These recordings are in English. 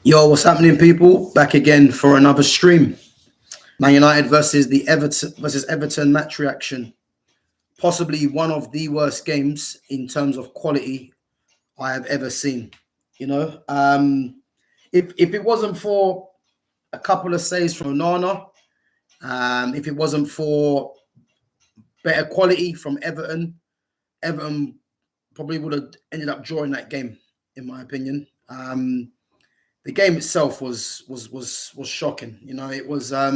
Yo, what's happening, people? Back again for another stream. Man United versus Everton match reaction. Possibly one of the worst games in terms of quality I have ever seen. You know, if it wasn't for a couple of saves from Onana, if it wasn't for better quality from Everton probably would have ended up drawing that game, in my opinion. The game itself was shocking. You know, it was. I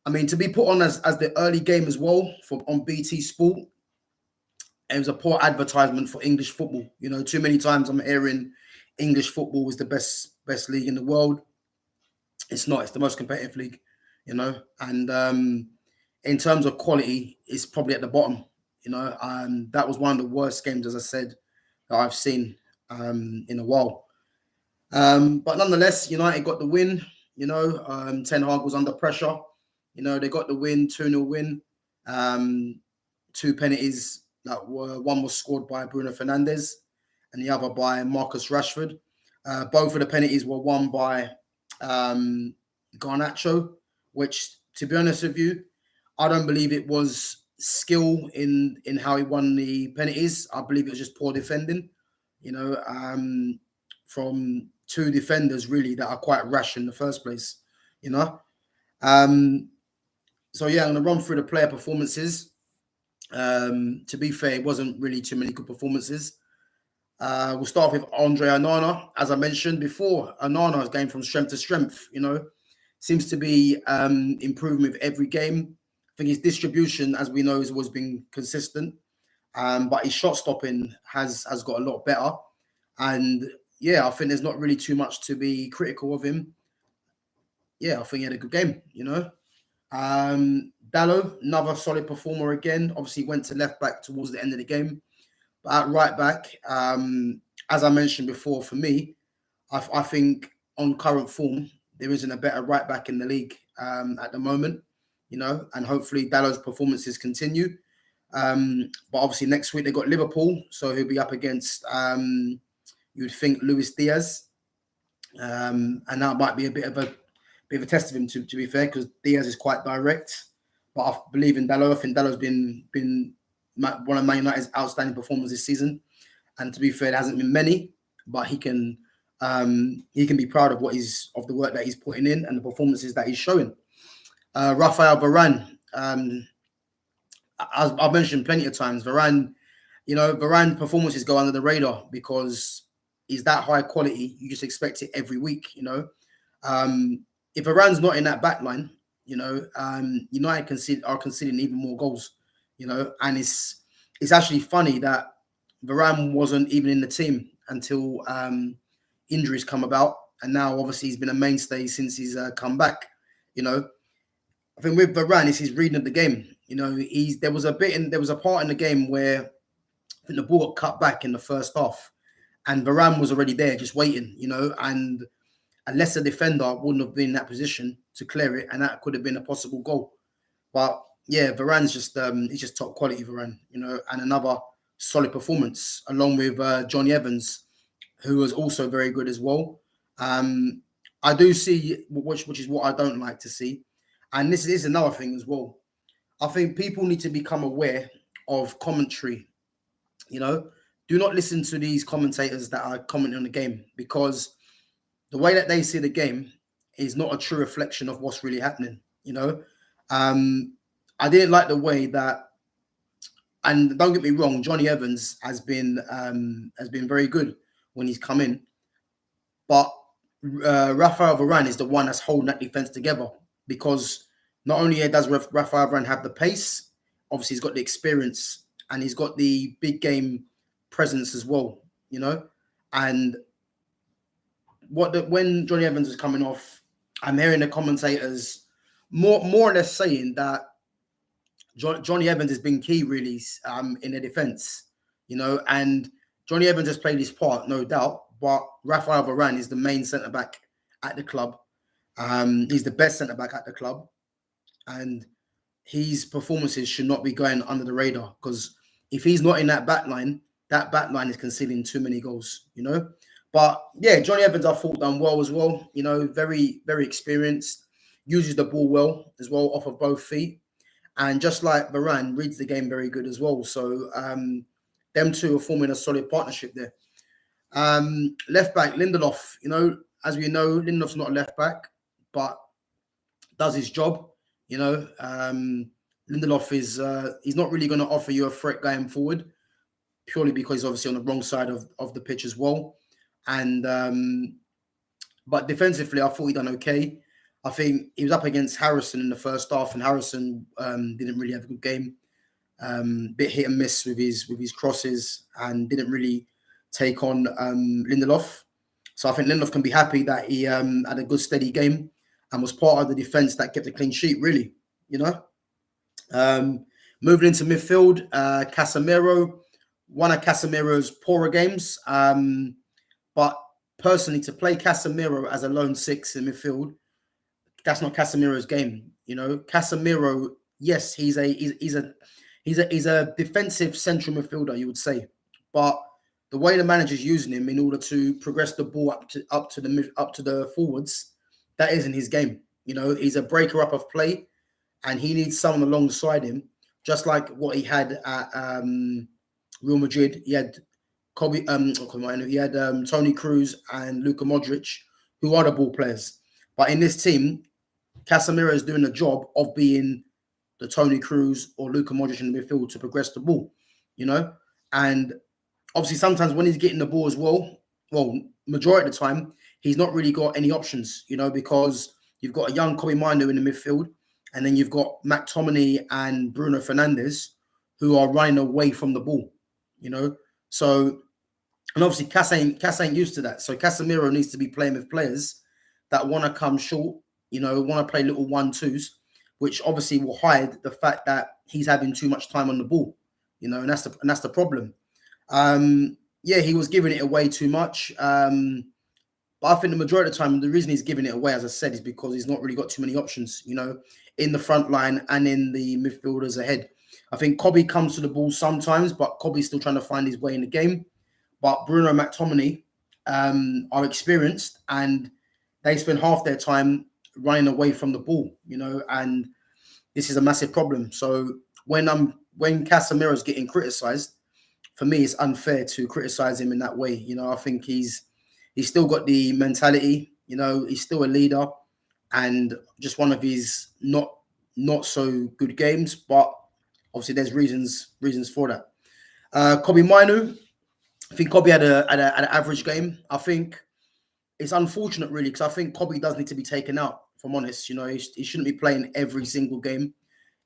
mean, to be put on as the early game as well for on BT Sport, it was a poor advertisement for English football. You know, too many times I'm hearing English football is the best league in the world. It's not. It's the most competitive league. You know, and in terms of quality, it's probably at the bottom. You know, that was one of the worst games, as I said, that I've seen in a while. But nonetheless, United got the win. You know, Ten Hag was under pressure. You know, they got the win, 2-0 win. Two penalties that were, one was scored by Bruno Fernandes and the other by Marcus Rashford. Both of the penalties were won by Garnacho, which, to be honest with you, I don't believe it was skill in how he won the penalties. I believe it was just poor defending. You know, from two defenders really that are quite rash in the first place. You know, so yeah, I'm gonna run through the player performances. To be fair, it wasn't really too many good performances. We'll start with Andre Onana. As I mentioned before, Onana is going from strength to strength. You know, seems to be improving with every game. I think his distribution, as we know, has always been consistent, but his shot stopping has got a lot better. And yeah, I think there's not really too much to be critical of him. Yeah, I think he had a good game. You know, Dallo, another solid performer again. Obviously, went to left back towards the end of the game. But at right back, as I mentioned before, for me, I think on current form, there isn't a better right back in the league at the moment, you know, and hopefully Dallo's performances continue. But obviously next week they got Liverpool, so he'll be up against, you'd think, Luis Diaz. And that might be a bit of a test of him, to be fair, because Diaz is quite direct. But I believe in Dallo. I think Dallo's been one of Man United's outstanding performers this season. And to be fair, there hasn't been many, but he can be proud of of the work that he's putting in and the performances that he's showing. Rafael Varane, as I've mentioned plenty of times, Varane, you know, Varane performances go under the radar because he's that high quality. You just expect it every week, you know. If Varane's not in that back line, you know, United are conceding even more goals, you know, and it's actually funny that Varane wasn't even in the team until injuries come about, and now obviously he's been a mainstay since he's come back. You know, I think with Varane, it's his reading of the game. You know, there was a part in the game where I think the ball got cut back in the first half, and Varane was already there, just waiting. You know, and a lesser defender wouldn't have been in that position to clear it, and that could have been a possible goal. But yeah, Varane's he's just top quality, Varane. You know, and another solid performance along with Johnny Evans, who was also very good as well. I do see, which is what I don't like to see, and this is another thing as well. I think people need to become aware of commentary. You know, do not listen to these commentators that are commenting on the game, because the way that they see the game is not a true reflection of what's really happening. You know, I didn't like the way that, and don't get me wrong, Johnny Evans has been very good when he's come in, but Rafael Varane is the one that's holding that defense together, because not only does Rafael Varane have the pace, obviously he's got the experience and he's got the big game presence as well, you know. And when Johnny Evans was coming off, I'm hearing the commentators more or less saying that Johnny Evans has been key really in the defense, you know, and Johnny Evans has played his part, no doubt, but Rafael Varane is the main centre-back at the club. He's the best centre-back at the club, and his performances should not be going under the radar, because if he's not in that back line is conceding too many goals, you know. But yeah, Johnny Evans, I thought done well as well. You know, very, very experienced, uses the ball well as well off of both feet. And just like Varane, reads the game very good as well. So them two are forming a solid partnership there. Left back, Lindelof, you know, as we know, Lindelof's not a left back, but does his job. You know, Lindelof is he's not really going to offer you a threat going forward, purely because he's obviously on the wrong side of the pitch as well. And but defensively, I thought he done okay. I think he was up against Harrison in the first half, and Harrison didn't really have a good game. Bit hit and miss with his crosses, and didn't really take on Lindelof. So I think Lindelof can be happy that he had a good steady game and was part of the defense that kept a clean sheet. Really, you know. Moving into midfield, Casemiro, one of Casemiro's poorer games. But personally, to play Casemiro as a lone six in midfield, that's not Casemiro's game. You know, Casemiro, yes, he's a defensive central midfielder, you would say, but the way the manager's using him in order to progress the ball up to the forwards, that isn't his game. You know, he's a breaker up of play, and he needs someone alongside him, just like what he had at Real Madrid. He had Tony Kroos and Luka Modric, who are the ball players. But in this team, Casemiro is doing the job of being the Tony Kroos or Luka Modric in the midfield to progress the ball, you know? And obviously sometimes when he's getting the ball as well, majority of the time, he's not really got any options, you know, because you've got a young Kobe Mino in the midfield, and then you've got McTominay and Bruno Fernandes who are running away from the ball, you know? So, and obviously Cass ain't used to that. So Casemiro needs to be playing with players that want to come short, you know, want to play little 1-2s, which obviously will hide the fact that he's having too much time on the ball, you know, and that's the problem. Yeah, he was giving it away too much. But I think the majority of the time, the reason he's giving it away, as I said, is because he's not really got too many options, you know, in the front line and in the midfielders ahead. I think Kobe comes to the ball sometimes, but Kobe's still trying to find his way in the game. But Bruno and McTominay are experienced, and they spend half their time running away from the ball, you know, and this is a massive problem. So when Casemiro's getting criticised, for me, it's unfair to criticize him in that way. You know, I think he's still got the mentality. You know, he's still a leader, and just one of his not so good games. But obviously, there's reasons for that. Kobe Minu, I think Kobe had an average game. I think it's unfortunate, really, because I think Kobe does need to be taken out. If I'm honest, you know, he shouldn't be playing every single game.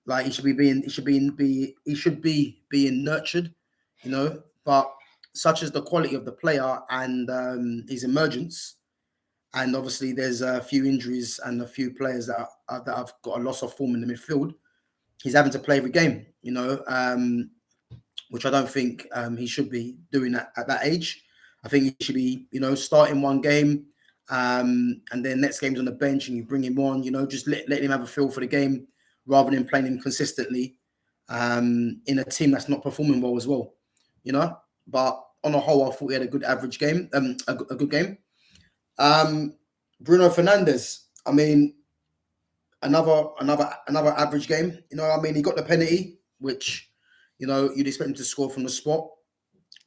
Like he should be being nurtured, you know. But such as the quality of the player and his emergence, and obviously there's a few injuries and a few players that have got a loss of form in the midfield. He's having to play every game, you know, which I don't think he should be doing that at that age. I think he should be, you know, starting one game, and then next game's on the bench and you bring him on, you know, just let him have a feel for the game rather than playing him consistently in a team that's not performing well as well, you know. But on the whole, I thought he had a good average game, a good game. Bruno Fernandes, I mean, another average game. You know, I mean, he got the penalty, which, you know, you'd expect him to score from the spot,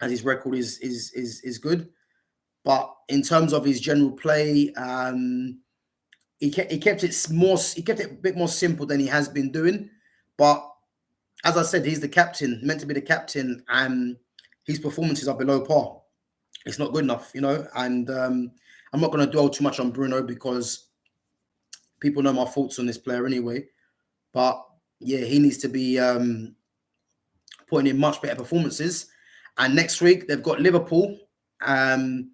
as his record is good. But in terms of his general play, he kept it a bit more simple than he has been doing. But as I said, he's the captain, meant to be the captain, and his performances are below par. It's not good enough, you know. And I'm not going to dwell too much on Bruno because people know my thoughts on this player anyway. But yeah, he needs to be putting in much better performances. And next week they've got Liverpool, and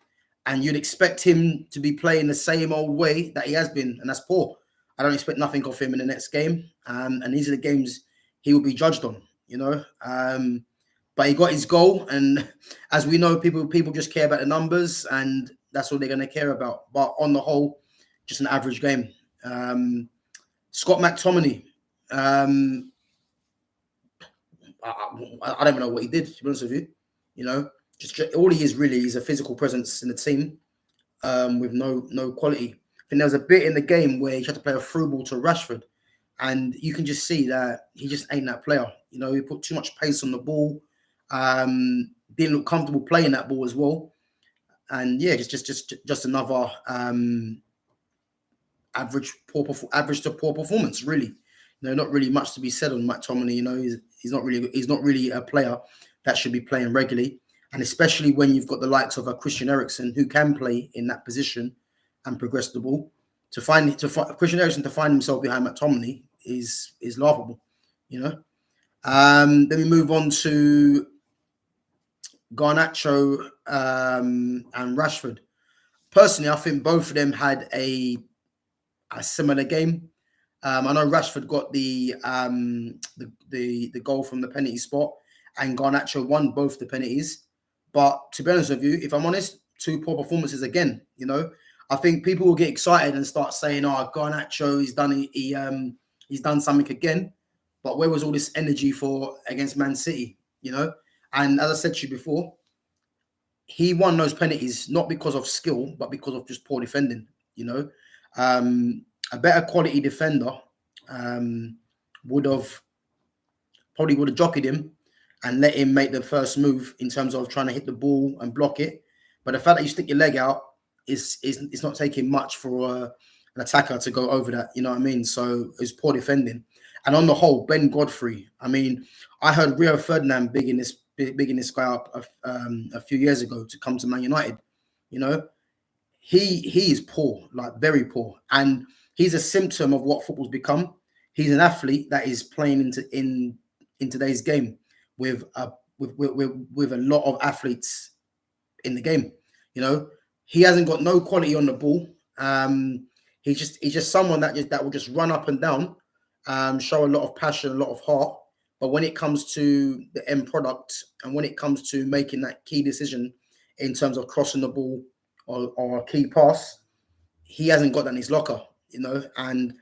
you'd expect him to be playing the same old way that he has been, and that's poor. I don't expect nothing of him in the next game, and these are the games he will be judged on, you know. But he got his goal, and as we know, people just care about the numbers, and that's all they're going to care about. But on the whole, just an average game. Scott McTominay, I don't even know what he did, to be honest with you. You know, just all he is really is a physical presence in the team, with no quality. I think there was a bit in the game where he tried to play a through ball to Rashford, and you can just see that he just ain't that player. You know, he put too much pace on the ball, didn't look comfortable playing that ball as well, and yeah, just another average to poor performance, really. You know, not really much to be said on McTominay. You know, he's not really a player that should be playing regularly, and especially when you've got the likes of a Christian Eriksen who can play in that position and progress the ball. Christian Eriksen to find himself behind McTominay is laughable. You know. Then we move on to Garnacho and Rashford. Personally, I think both of them had a similar game. I know Rashford got the goal from the penalty spot, and Garnacho won both the penalties. But to be honest with you, if I'm honest, two poor performances again. You know, I think people will get excited and start saying, "Oh, Garnacho, he's done something again." But where was all this energy for against Man City? You know, and as I said to you before, he won those penalties not because of skill, but because of just poor defending. You know, a better quality defender would have jockeyed him and let him make the first move in terms of trying to hit the ball and block it. But the fact that you stick your leg out is it's not taking much for an attacker to go over that. You know what I mean? So it's poor defending. And on the whole, Ben Godfrey. I mean, I heard Rio Ferdinand bigging this guy up a few years ago to come to Man United. You know, he is poor, like very poor, and he's a symptom of what football's become. He's an athlete that is playing in today's game with a lot of athletes in the game. You know, he hasn't got no quality on the ball. He's just someone that will just run up and down, show a lot of passion, a lot of heart. But when it comes to the end product and when it comes to making that key decision in terms of crossing the ball or a key pass, he hasn't got that in his locker, you know. And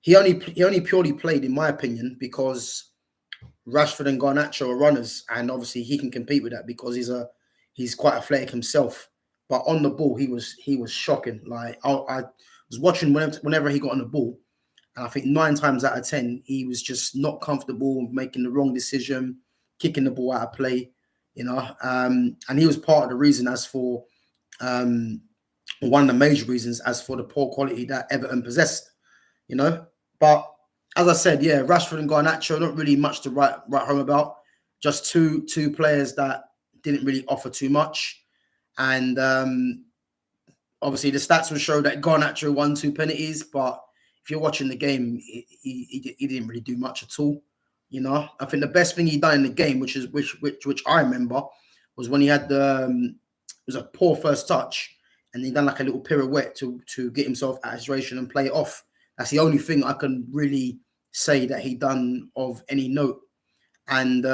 he only purely played, in my opinion, because Rashford and Garnacho are runners, and obviously he can compete with that because he's quite athletic himself. But on the ball, he was shocking. Like I was watching whenever he got on the ball, and I think 9 times out of 10 he was just not comfortable, making the wrong decision, kicking the ball out of play, you know. And he was part of the reason as for one of the major reasons as for the poor quality that Everton possessed, you know. But as I said, yeah, Rashford and Garnacho, not really much to write home about. Just two players that didn't really offer too much. And obviously the stats will show that Garnacho won 2 penalties, but if you're watching the game, he didn't really do much at all. You know, I think the best thing he done in the game, which I remember, was when he had it was a poor first touch, and he done like a little pirouette to get himself out of situation and play it off. That's the only thing I can really say that he done of any note. And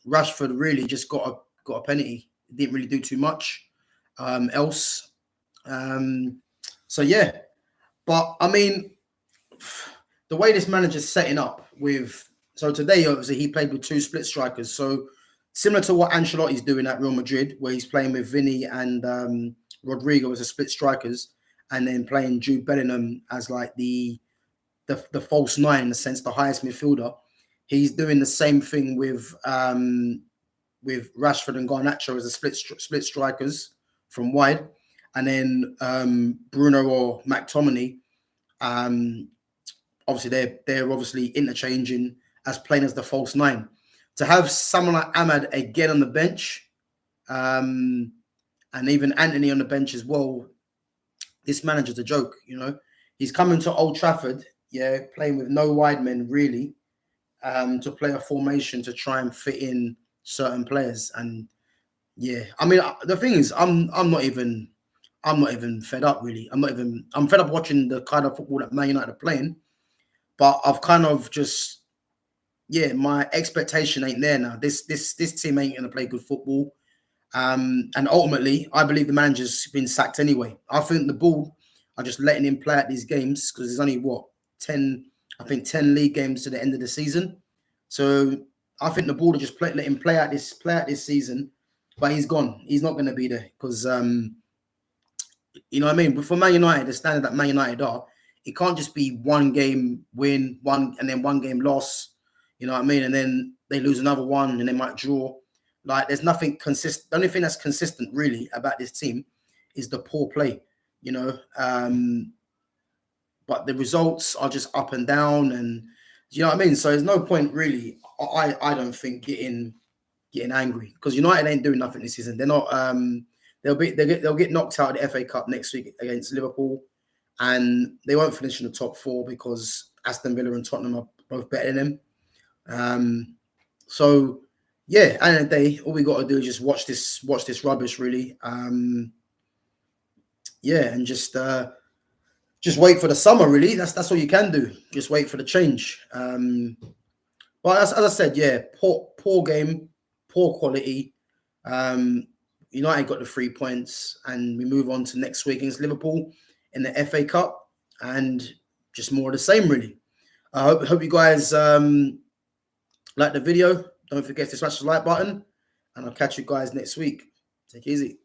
Rashford really just got a penalty. He didn't really do too much else. So yeah, but I mean, the way this manager's setting up so today obviously he played with 2 split strikers. So similar to what Ancelotti's doing at Real Madrid, where he's playing with Vinny and Rodrigo as a split strikers, and then playing Jude Bellingham as like the false 9, in a sense, the highest midfielder. He's doing the same thing with Rashford and Garnacho as a split strikers from wide, and then Bruno or McTominay. Obviously, they're obviously interchanging as playing as the false 9. To have someone like Ahmad again on the bench, and even Anthony on the bench as well, this manager's a joke. You know, he's coming to Old Trafford, playing with no wide men really, to play a formation to try and fit in certain players. And yeah, I mean, the thing is, I'm not even fed up really. I'm fed up watching the kind of football that Man United are playing, but I've kind of just, my expectation ain't there now. This team ain't gonna play good football. And ultimately, I believe the manager's been sacked anyway. I think the board are just letting him play at these games because there's only 10 league games to the end of the season. So I think the board are just let him play out this season but he's gone. He's not going to be there because you know what I mean. But for Man United, the standard that Man United are, it can't just be one game win, one and then one game loss. You know what I mean, and then they lose another one and they might draw. Like there's nothing consistent. The only thing that's consistent really about this team is the poor play. You know, but the results are just up and down, and you know what I mean. So there's no point really. I don't think getting angry because United ain't doing nothing this season. They're not. They'll get knocked out of the FA Cup next week against Liverpool, and they won't finish in the top 4 because Aston Villa and Tottenham are both better than them. So yeah, at the end of the day, all we got to do is just watch this rubbish really. Yeah, and just wait for the summer really. That's all you can do. Just wait for the change. But as I said, yeah, poor game, poor quality. United got the 3 points, and we move on to next week against Liverpool in the FA Cup, and just more of the same, really. I hope you guys like the video. Don't forget to smash the like button, and I'll catch you guys next week. Take it easy.